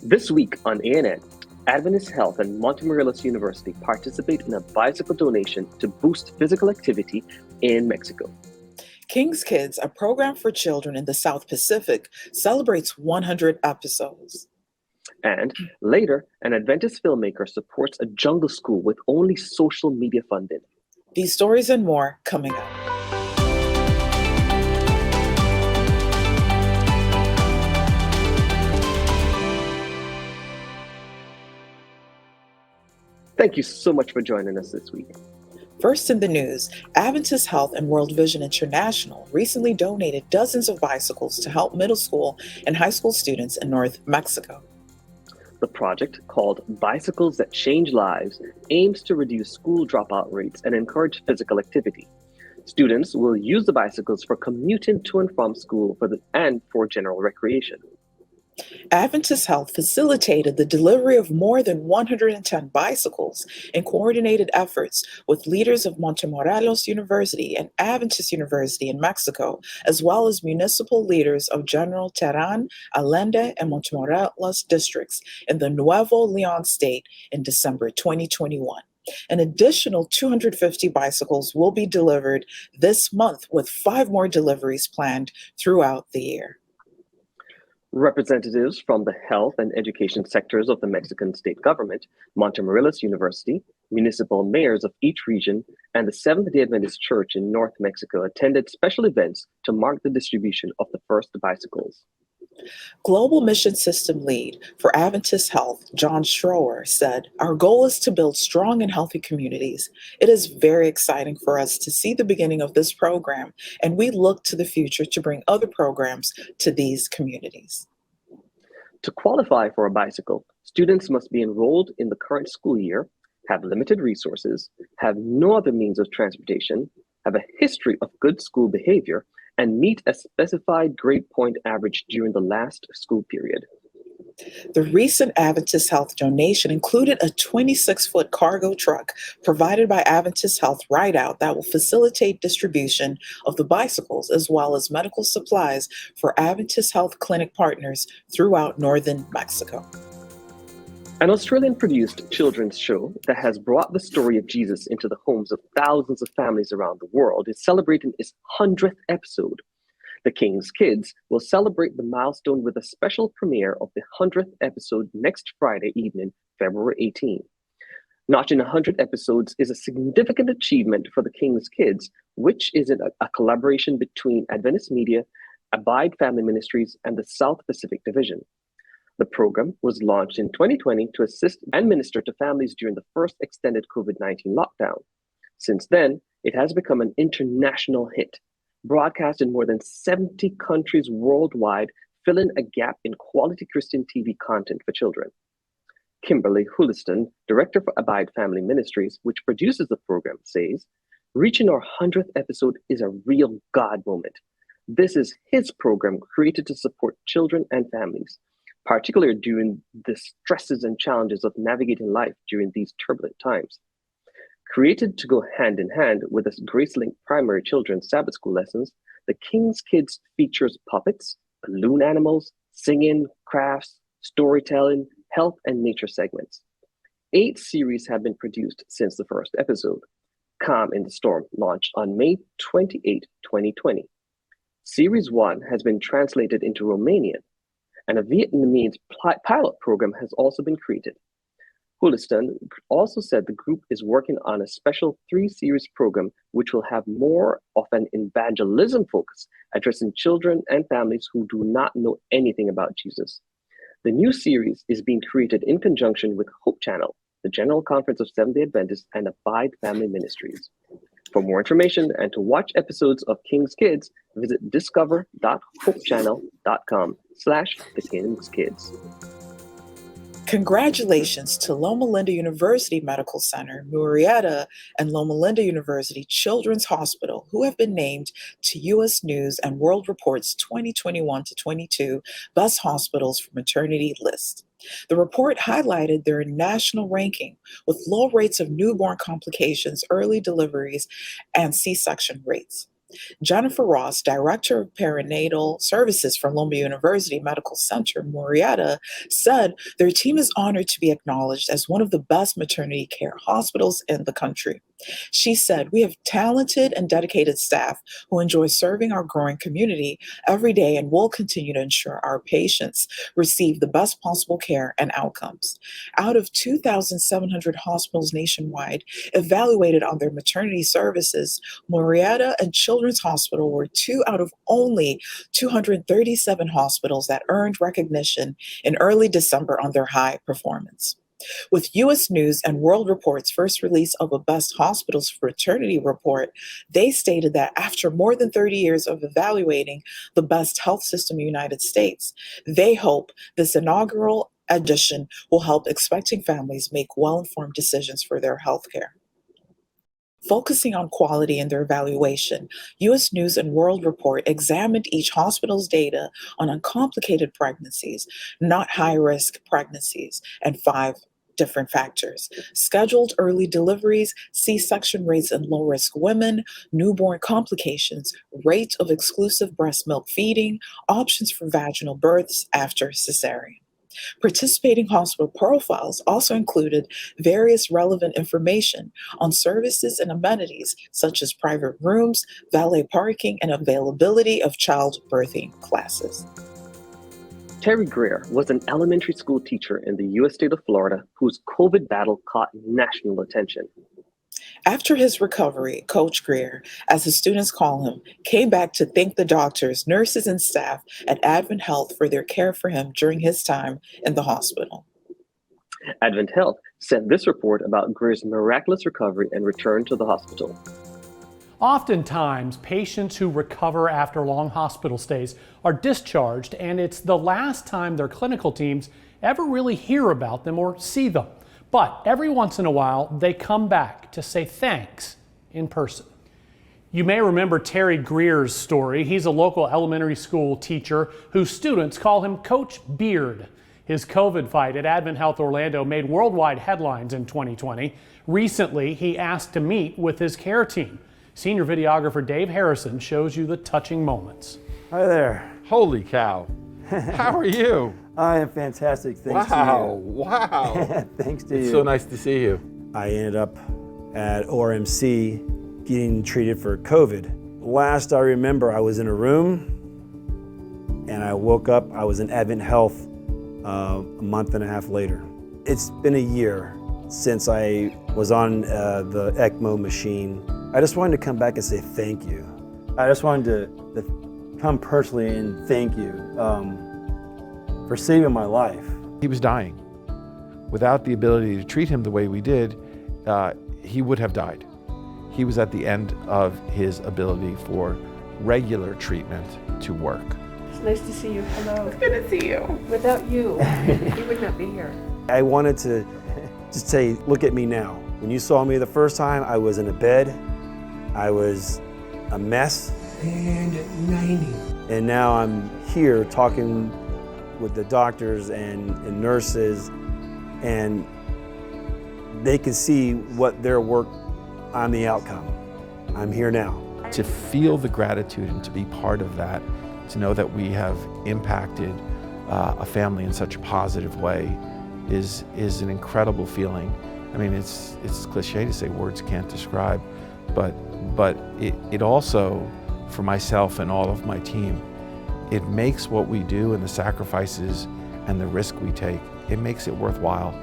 This week on ANN, Adventist Health and Murrieta University participate in a bicycle donation to boost physical activity in Mexico. King's Kids, a program for children in the South Pacific, celebrates 100 episodes. And later, an Adventist filmmaker supports a jungle school with only social media funding. These stories and more coming up. Thank you so much for joining us this week. First in the news, Adventist Health and World Vision International recently donated dozens of bicycles to help middle school and high school students in North Mexico. The project, called Bicycles That Change Lives, aims to reduce school dropout rates and encourage physical activity. Students will use the bicycles for commuting to and from school and for general recreation. Adventist Health facilitated the delivery of more than 110 bicycles in coordinated efforts with leaders of Montemorelos University and Adventist University in Mexico, as well as municipal leaders of General Terán, Allende, and Montemorelos districts in the Nuevo León state in December 2021. An additional 250 bicycles will be delivered this month, with 5 more deliveries planned throughout the year. Representatives from the health and education sectors of the Mexican state government, Montemorelos University, municipal mayors of each region, and the Seventh-day Adventist Church in North Mexico attended special events to mark the distribution of the first bicycles. Global Mission System Lead for Adventist Health, John Schroer, said, "Our goal is to build strong and healthy communities. It is very exciting for us to see the beginning of this program, and we look to the future to bring other programs to these communities." To qualify for a bicycle, students must be enrolled in the current school year, have limited resources, have no other means of transportation, have a history of good school behavior, and meet a specified grade point average during the last school period. The recent Adventist Health donation included a 26-foot cargo truck provided by Adventist Health Rideout that will facilitate distribution of the bicycles, as well as medical supplies for Adventist Health clinic partners throughout northern Mexico. An Australian-produced children's show that has brought the story of Jesus into the homes of thousands of families around the world is celebrating its 100th episode. The King's Kids will celebrate the milestone with a special premiere of the 100th episode next Friday evening, February 18. Notching 100 episodes is a significant achievement for the King's Kids, which is a collaboration between Adventist Media, Abide Family Ministries, and the South Pacific Division. The program was launched in 2020 to assist and minister to families during the first extended COVID-19 lockdown. Since then, it has become an international hit, broadcast in more than 70 countries worldwide, filling a gap in quality Christian TV content for children. Kimberly Huliston, director for Abide Family Ministries, which produces the program, says, "Reaching our 100th episode is a real God moment. This is his program created to support children and families, particularly during the stresses and challenges of navigating life during these turbulent times. Created to go hand in hand with the GraceLink primary children's Sabbath school lessons, the King's Kids features puppets, balloon animals, singing, crafts, storytelling, health, and nature segments. 8 series have been produced since the first episode. Calm in the Storm launched on May 28, 2020. Series 1 has been translated into Romanian, and a Vietnamese pilot program has also been created. Huliston also said the group is working on a special 3-series program which will have more of an evangelism focus, addressing children and families who do not know anything about Jesus. The new series is being created in conjunction with Hope Channel, the General Conference of Seventh-day Adventists, and Abide Family Ministries. For more information and to watch episodes of King's Kids, visit discover.hopechannel.com/The King's Kids. Congratulations to Loma Linda University Medical Center, Murrieta, and Loma Linda University Children's Hospital, who have been named to U.S. News and World Report's 2021-22 Best Hospitals for Maternity list. The report highlighted their national ranking with low rates of newborn complications, early deliveries, and C-section rates. Jennifer Ross, Director of Perinatal Services from Loma University Medical Center, Murrieta, said their team is honored to be acknowledged as one of the best maternity care hospitals in the country. She said, "We have talented and dedicated staff who enjoy serving our growing community every day and will continue to ensure our patients receive the best possible care and outcomes." Out of 2,700 hospitals nationwide evaluated on their maternity services, Murrieta and Children's Hospital were two out of only 237 hospitals that earned recognition in early December on their high performance. With U.S. News and World Report's first release of a Best Hospitals Fraternity report, they stated that after more than 30 years of evaluating the best health system in the United States, they hope this inaugural edition will help expecting families make well-informed decisions for their healthcare. Focusing on quality in their evaluation, U.S. News and World Report examined each hospital's data on uncomplicated pregnancies, not high-risk pregnancies, and 5 different factors: scheduled early deliveries, C-section rates in low-risk women, newborn complications, rate of exclusive breast milk feeding, options for vaginal births after cesarean. Participating hospital profiles also included various relevant information on services and amenities such as private rooms, valet parking, and availability of child birthing classes. Terry Greer was an elementary school teacher in the U.S. state of Florida whose COVID battle caught national attention. After his recovery, Coach Greer, as his students call him, came back to thank the doctors, nurses, and staff at Advent Health for their care for him during his time in the hospital. Advent Health sent this report about Greer's miraculous recovery and return to the hospital. Oftentimes, patients who recover after long hospital stays are discharged, and it's the last time their clinical teams ever really hear about them or see them. But every once in a while, they come back to say thanks in person. You may remember Terry Greer's story. He's a local elementary school teacher whose students call him Coach Beard. His COVID fight at Advent Health Orlando made worldwide headlines in 2020. Recently, he asked to meet with his care team. Senior videographer Dave Harrison shows you the touching moments. Hi there. Holy cow. How are you? I am fantastic, thanks to you. Wow. Thanks to you. It's so nice to see you. I ended up at ORMC getting treated for COVID. Last I remember, I was in a room and I woke up, I was in Advent Health a month and a half later. It's been a year since I was on the ECMO machine. I just wanted to come back and say thank you. I just wanted to come personally and thank you for saving my life. He was dying. Without the ability to treat him the way we did, he would have died. He was at the end of his ability for regular treatment to work. It's nice to see you. Hello. It's good to see you. Without you, you would not be here. I wanted to just say, look at me now. When you saw me the first time, I was in a bed. I was a mess. And at 90. And now I'm here talking with the doctors and nurses, and they can see what their work on the outcome. I'm here now. To feel the gratitude and to be part of that, to know that we have impacted a family in such a positive way is an incredible feeling. I mean, it's cliche to say words can't describe, but it also, for myself and all of my team, it makes what we do and the sacrifices and the risk we take, it makes it worthwhile.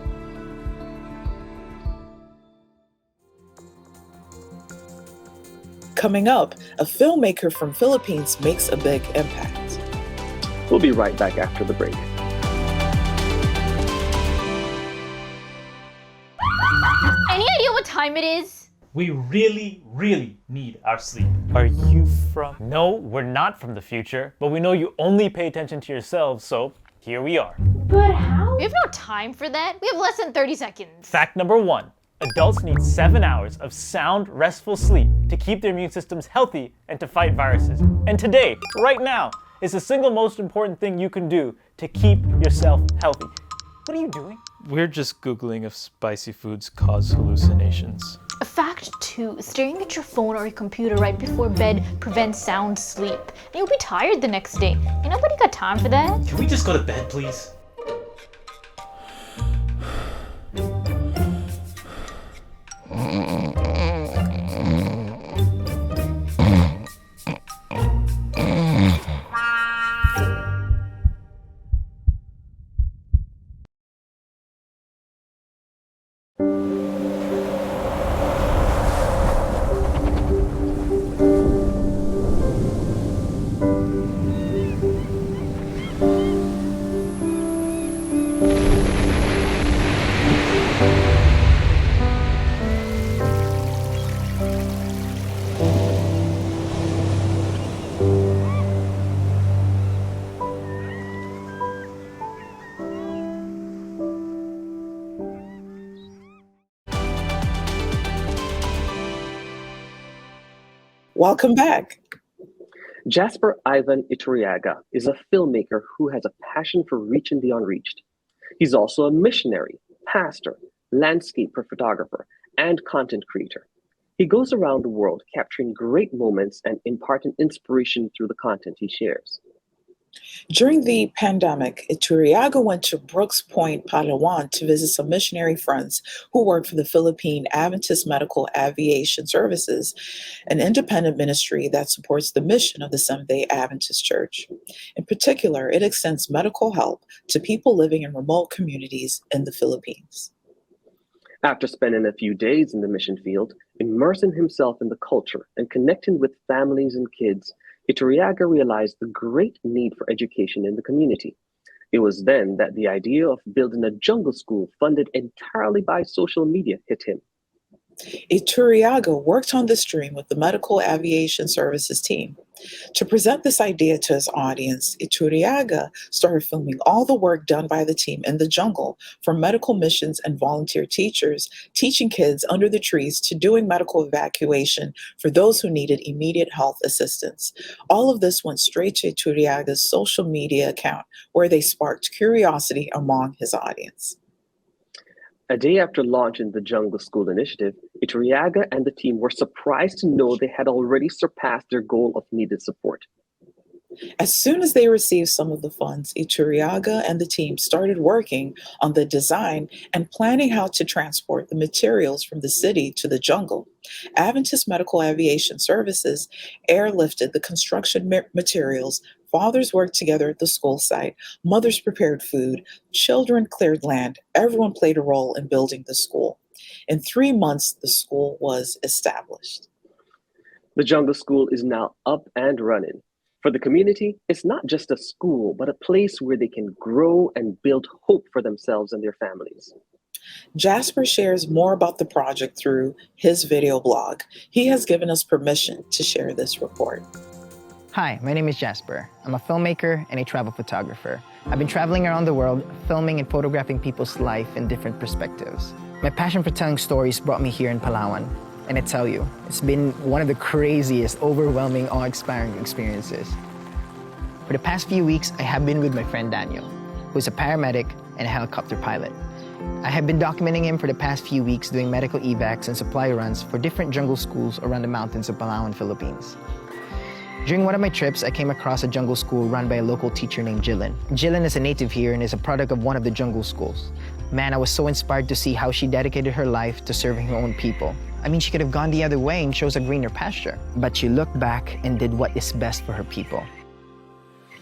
Coming up, a filmmaker from Philippines makes a big impact. We'll be right back after the break. Any idea what time it is? We really, really need our sleep. Are you from? No, we're not from the future, but we know you only pay attention to yourselves, so here we are. But how? We have no time for that. We have less than 30 seconds. Fact number 1. Adults need 7 hours of sound, restful sleep to keep their immune systems healthy and to fight viruses. And today, right now, is the single most important thing you can do to keep yourself healthy. What are you doing? We're just Googling if spicy foods cause hallucinations. Fact 2, staring at your phone or your computer right before bed prevents sound sleep. And you'll be tired the next day. Ain't nobody got time for that. Can we just go to bed, please? Welcome back. Jasper Ivan Iturriaga is a filmmaker who has a passion for reaching the unreached. He's also a missionary, pastor, landscaper photographer, and content creator. He goes around the world capturing great moments and imparting inspiration through the content he shares. During the pandemic, Iturriaga went to Brooks Point, Palawan to visit some missionary friends who work for the Philippine Adventist Medical Aviation Services, an independent ministry that supports the mission of the Seventh-day Adventist Church. In particular, it extends medical help to people living in remote communities in the Philippines. After spending a few days in the mission field, immersing himself in the culture and connecting with families and kids, Iturriaga realized the great need for education in the community. It was then that the idea of building a jungle school funded entirely by social media hit him. Iturriaga worked on this dream with the Medical Aviation Services team. To present this idea to his audience, Iturriaga started filming all the work done by the team in the jungle, from medical missions and volunteer teachers, teaching kids under the trees, to doing medical evacuation for those who needed immediate health assistance. All of this went straight to Iturriaga's social media account, where they sparked curiosity among his audience. A day after launching the Jungle School initiative, Iturriaga and the team were surprised to know they had already surpassed their goal of needed support. As soon as they received some of the funds, Iturriaga and the team started working on the design and planning how to transport the materials from the city to the jungle. Adventist Medical Aviation Services airlifted the construction materials. Fathers worked together at the school site. Mothers prepared food. Children cleared land. Everyone played a role in building the school. In 3 months, the school was established. The Jungle School is now up and running. For the community, it's not just a school, but a place where they can grow and build hope for themselves and their families. Jasper shares more about the project through his video blog. He has given us permission to share this report. Hi, my name is Jasper. I'm a filmmaker and a travel photographer. I've been traveling around the world, filming and photographing people's life in different perspectives. My passion for telling stories brought me here in Palawan. And I tell you, it's been one of the craziest, overwhelming, awe-inspiring experiences. For the past few weeks, I have been with my friend Daniel, who's a paramedic and a helicopter pilot. I have been documenting him for the past few weeks, doing medical evacs and supply runs for different jungle schools around the mountains of Palawan, Philippines. During one of my trips, I came across a jungle school run by a local teacher named Jillian. Jillian is a native here and is a product of one of the jungle schools. Man, I was so inspired to see how she dedicated her life to serving her own people. I mean, she could have gone the other way and chose a greener pasture, but she looked back and did what is best for her people.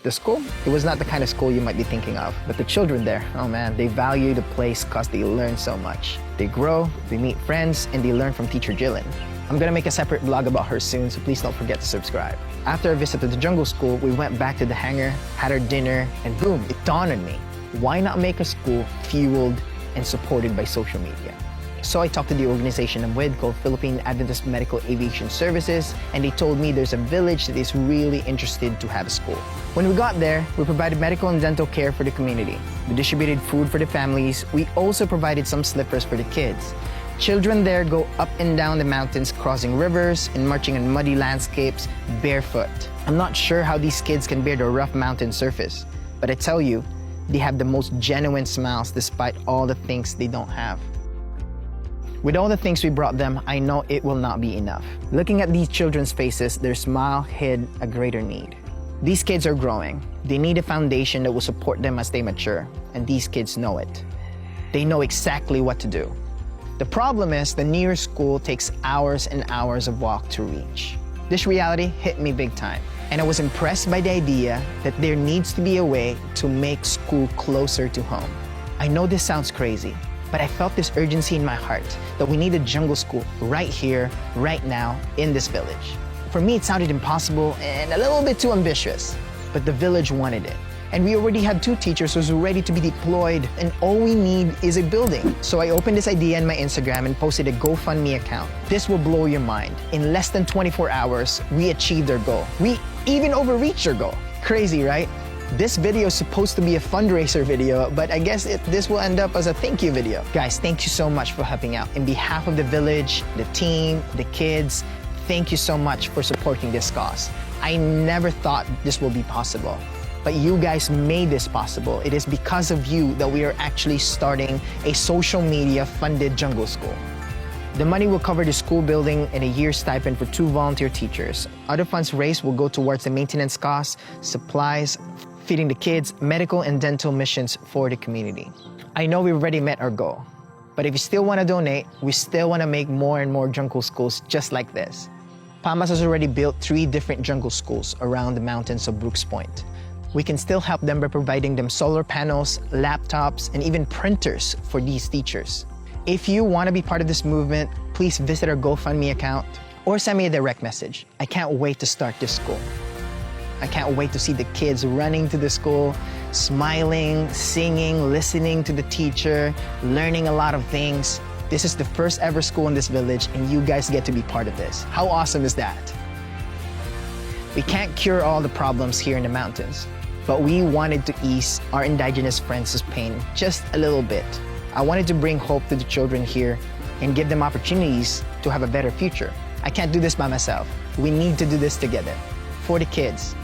The school? It was not the kind of school you might be thinking of, but the children there, oh man, they value the place because they learn so much. They grow, they meet friends, and they learn from teacher Jillian. I'm gonna make a separate vlog about her soon, so please don't forget to subscribe. After a visit to the jungle school, we went back to the hangar, had our dinner, and boom, it dawned on me. Why not make a school fueled and supported by social media? So I talked to the organization I'm with called Philippine Adventist Medical Aviation Services, and they told me there's a village that is really interested to have a school. When we got there, we provided medical and dental care for the community. We distributed food for the families. We also provided some slippers for the kids. Children there go up and down the mountains, crossing rivers and marching in muddy landscapes barefoot. I'm not sure how these kids can bear the rough mountain surface, but I tell you, they have the most genuine smiles despite all the things they don't have. With all the things we brought them, I know it will not be enough. Looking at these children's faces, their smile hid a greater need. These kids are growing. They need a foundation that will support them as they mature, and these kids know it. They know exactly what to do. The problem is the nearest school takes hours and hours of walk to reach. This reality hit me big time, and I was impressed by the idea that there needs to be a way to make school closer to home. I know this sounds crazy, but I felt this urgency in my heart that we need a jungle school right here, right now, in this village. For me, it sounded impossible and a little bit too ambitious, but the village wanted it. And we already had 2 teachers who were ready to be deployed, and all we need is a building. So I opened this idea in my Instagram and posted a GoFundMe account. This will blow your mind. In less than 24 hours, we achieved our goal. We even overreached our goal. Crazy, right? This video is supposed to be a fundraiser video, but I guess this will end up as a thank you video. Guys, thank you so much for helping out. In behalf of the village, the team, the kids, thank you so much for supporting this cause. I never thought this will be possible, but you guys made this possible. It is because of you that we are actually starting a social media funded jungle school. The money will cover the school building and a year's stipend for 2 volunteer teachers. Other funds raised will go towards the maintenance costs, supplies, feeding the kids, medical and dental missions for the community. I know we've already met our goal, but if you still want to donate, we still want to make more and more jungle schools just like this. Pamas has already built 3 different jungle schools around the mountains of Brooks Point. We can still help them by providing them solar panels, laptops, and even printers for these teachers. If you want to be part of this movement, please visit our GoFundMe account or send me a direct message. I can't wait to start this school. I can't wait to see the kids running to the school, smiling, singing, listening to the teacher, learning a lot of things. This is the first ever school in this village, and you guys get to be part of this. How awesome is that? We can't cure all the problems here in the mountains, but we wanted to ease our indigenous friends' pain just a little bit. I wanted to bring hope to the children here and give them opportunities to have a better future. I can't do this by myself. We need to do this together for the kids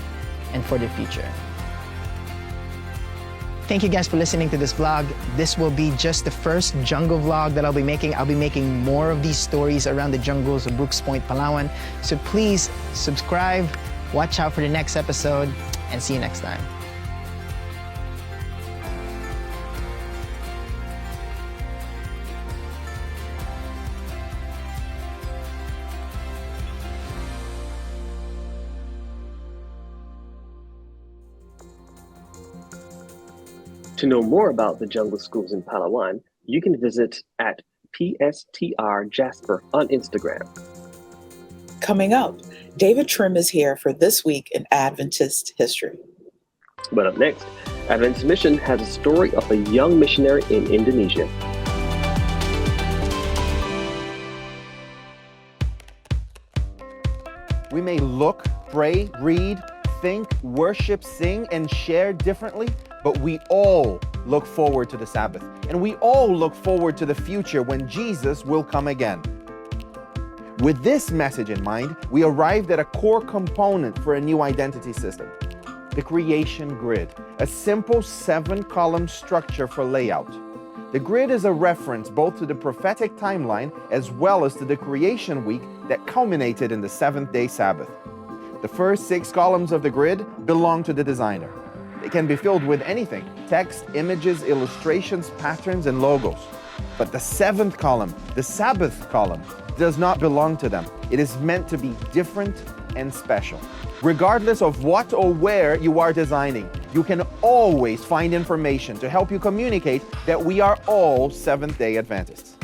and for the future. Thank you guys for listening to this vlog. This will be just the first jungle vlog that I'll be making. I'll be making more of these stories around the jungles of Brooks Point, Palawan. So please subscribe, watch out for the next episode, and see you next time. To know more about the jungle schools in Palawan, you can visit at PSTR Jasper on Instagram. Coming up, David Trim is here for This Week in Adventist History. But up next, Adventist Mission has a story of a young missionary in Indonesia. We may look, pray, read, think, worship, sing, and share differently, but we all look forward to the Sabbath, and we all look forward to the future when Jesus will come again. With this message in mind, we arrived at a core component for a new identity system, the creation grid, a simple 7-column structure for layout. The grid is a reference both to the prophetic timeline as well as to the creation week that culminated in the 7th-day Sabbath. The first 6 columns of the grid belong to the designer. It can be filled with anything: text, images, illustrations, patterns, and logos. But the 7th column, the Sabbath column, does not belong to them. It is meant to be different and special. Regardless of what or where you are designing, you can always find information to help you communicate that we are all Seventh-day Adventists.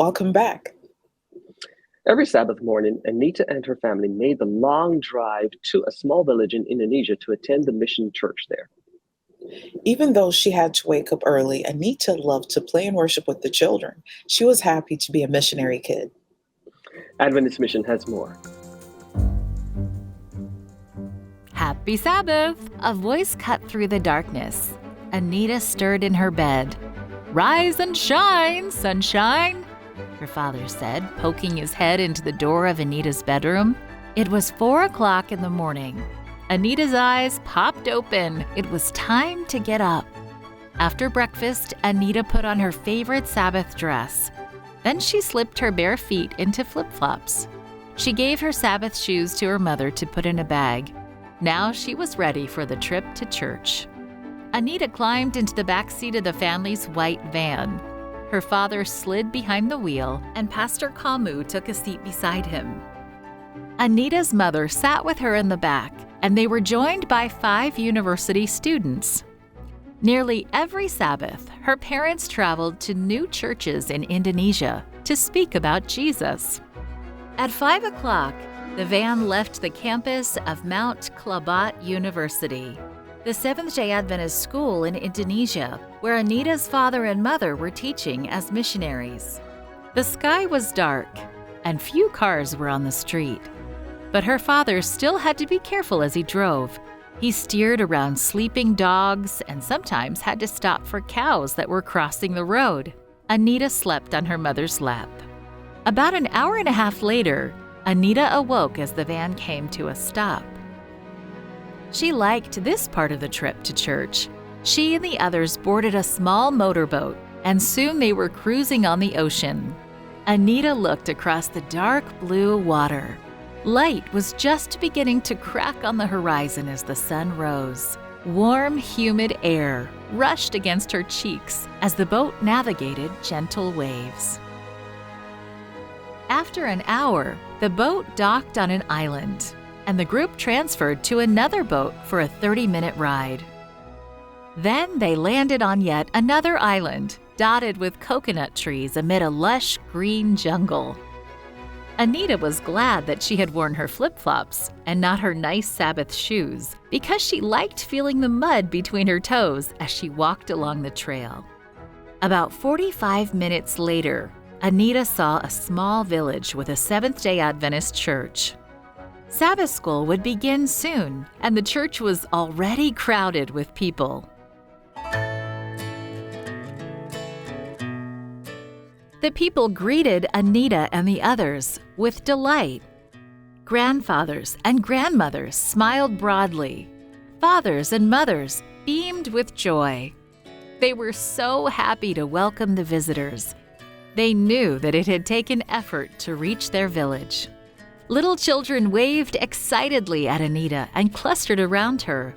Welcome back. Every Sabbath morning, Anita and her family made the long drive to a small village in Indonesia to attend the mission church there. Even though she had to wake up early, Anita loved to play and worship with the children. She was happy to be a missionary kid. Adventist Mission has more. Happy Sabbath! A voice cut through the darkness. Anita stirred in her bed. Rise and shine, sunshine, her father said, poking his head into the door of Anita's bedroom. It was 4 o'clock in the morning. Anita's eyes popped open. It was time to get up. After breakfast, Anita put on her favorite Sabbath dress. Then she slipped her bare feet into flip-flops. She gave her Sabbath shoes to her mother to put in a bag. Now she was ready for the trip to church. Anita climbed into the back seat of the family's white van. Her father slid behind the wheel, and Pastor Kamu took a seat beside him. Anita's mother sat with her in the back, and they were joined by 5 university students. Nearly every Sabbath, her parents traveled to new churches in Indonesia to speak about Jesus. At 5 o'clock, the van left the campus of Mount Klabat University, the Seventh-day Adventist school in Indonesia, where Anita's father and mother were teaching as missionaries. The sky was dark, and few cars were on the street. But her father still had to be careful as he drove. He steered around sleeping dogs and sometimes had to stop for cows that were crossing the road. Anita slept on her mother's lap. About an hour and a half later, Anita awoke as the van came to a stop. She liked this part of the trip to church. She and the others boarded a small motorboat, and soon they were cruising on the ocean. Anita looked across the dark blue water. Light was just beginning to crack on the horizon as the sun rose. Warm, humid air rushed against her cheeks as the boat navigated gentle waves. After an hour, the boat docked on an island, and the group transferred to another boat for a 30-minute ride. Then they landed on yet another island, dotted with coconut trees amid a lush green jungle. Anita was glad that she had worn her flip-flops and not her nice Sabbath shoes, because she liked feeling the mud between her toes as she walked along the trail. About 45 minutes later, Anita saw a small village with a Seventh-day Adventist church. Sabbath school would begin soon, and the church was already crowded with people. The people greeted Anita and the others with delight. Grandfathers and grandmothers smiled broadly. Fathers and mothers beamed with joy. They were so happy to welcome the visitors. They knew that it had taken effort to reach their village. Little children waved excitedly at Anita and clustered around her.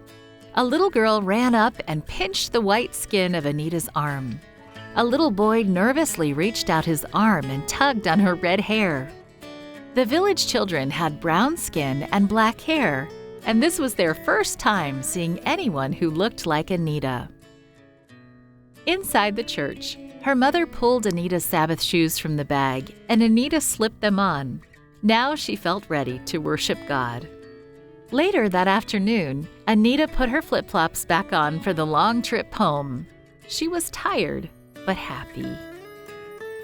A little girl ran up and pinched the white skin of Anita's arm. A little boy nervously reached out his arm and tugged on her red hair. The village children had brown skin and black hair, and this was their first time seeing anyone who looked like Anita. Inside the church, her mother pulled Anita's Sabbath shoes from the bag, and Anita slipped them on. Now she felt ready to worship God. Later that afternoon, Anita put her flip-flops back on for the long trip home. She was tired, but happy.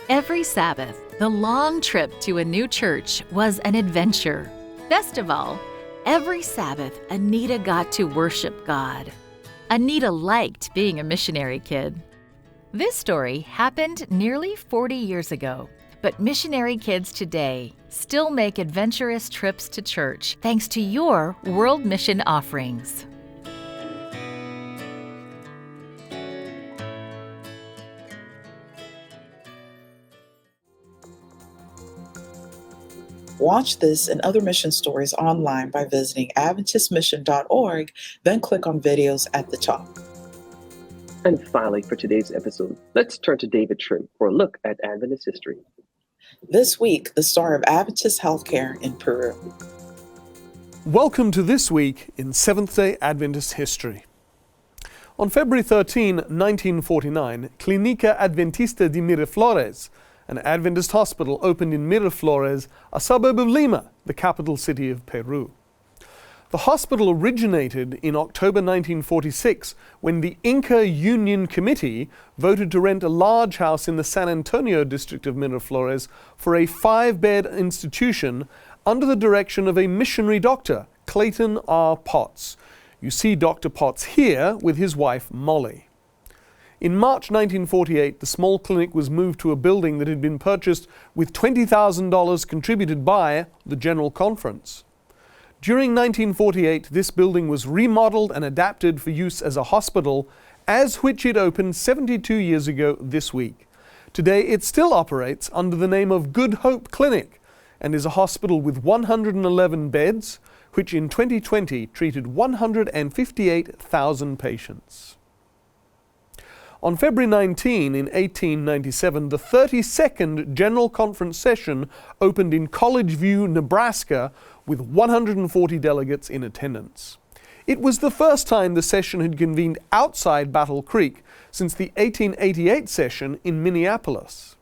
Every Sabbath, the long trip to a new church was an adventure. Best of all, every Sabbath, Anita got to worship God. Anita liked being a missionary kid. This story happened nearly 40 years ago, but missionary kids today still make adventurous trips to church thanks to your World Mission offerings. Watch this and other mission stories online by visiting AdventistMission.org, then click on videos at the top. And finally, for today's episode, let's turn to David Trim for a look at Adventist history. This week, the story of Adventist healthcare in Peru. Welcome to This Week in Seventh-day Adventist History. On February 13, 1949, Clínica Adventista de Miraflores, An Adventist hospital opened in Miraflores, a suburb of Lima, the capital city of Peru. The hospital originated in October 1946 when the Inca Union Committee voted to rent a large house in the San Antonio district of Miraflores for a 5-bed institution under the direction of a missionary doctor, Clayton R. Potts. You see Dr. Potts here with his wife Molly. In March 1948, the small clinic was moved to a building that had been purchased with $20,000 contributed by the General Conference. During 1948, this building was remodeled and adapted for use as a hospital, as which it opened 72 years ago this week. Today, it still operates under the name of Good Hope Clinic and is a hospital with 111 beds, which in 2020 treated 158,000 patients. On February 19, in 1897, the 32nd General Conference session opened in College View, Nebraska, with 140 delegates in attendance. It was the first time the session had convened outside Battle Creek since the 1888 session in Minneapolis.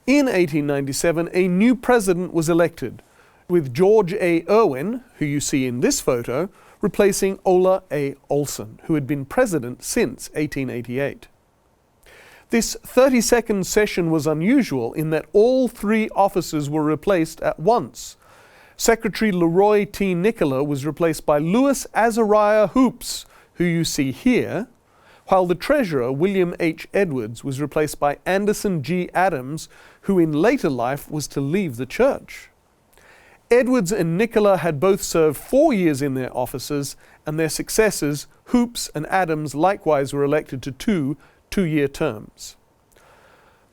In 1897, a new president was elected, with George A. Irwin, who you see in this photo, replacing Ola A. Olson, who had been president since 1888. This 32nd session was unusual in that all 3 officers were replaced at once. Secretary Leroy T. Nicola was replaced by Louis Azariah Hoops, who you see here, while the treasurer, William H. Edwards, was replaced by Anderson G. Adams, who in later life was to leave the church. Edwards and Nicola had both served 4 years in their offices, and their successors, Hoops and Adams, likewise were elected to 2 two-year terms.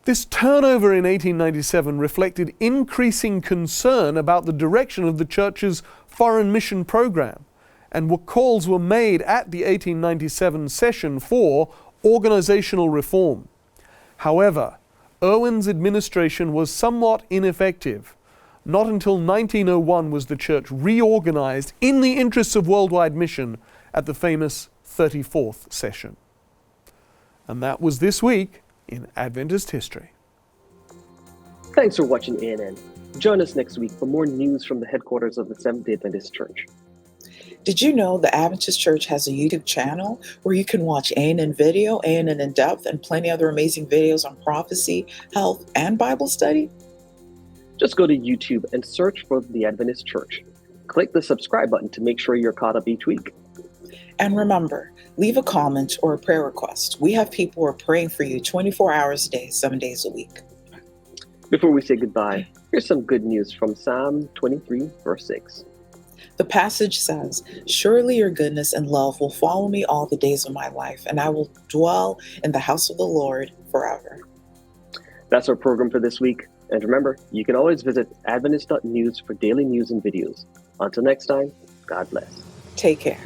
This turnover in 1897 reflected increasing concern about the direction of the church's foreign mission program, and calls were made at the 1897 session for organizational reform. However, Irwin's administration was somewhat ineffective. Not until 1901 was the church reorganized in the interests of worldwide mission at the famous 34th session. And that was this week in Adventist history. Thanks for watching ANN. Join us next week for more news from the headquarters of the Seventh-day Adventist Church. Did you know the Adventist Church has a YouTube channel where you can watch ANN Video, ANN In Depth, and plenty other amazing videos on prophecy, health, and Bible study? Just go to YouTube and search for the Adventist Church. Click the subscribe button to make sure you're caught up each week. And remember, leave a comment or a prayer request. We have people who are praying for you 24 hours a day, 7 days a week. Before we say goodbye, here's some good news from Psalm 23, verse 6. The passage says, "Surely your goodness and love will follow me all the days of my life, and I will dwell in the house of the Lord forever." That's our program for this week. And remember, you can always visit Adventist.news for daily news and videos. Until next time, God bless. Take care.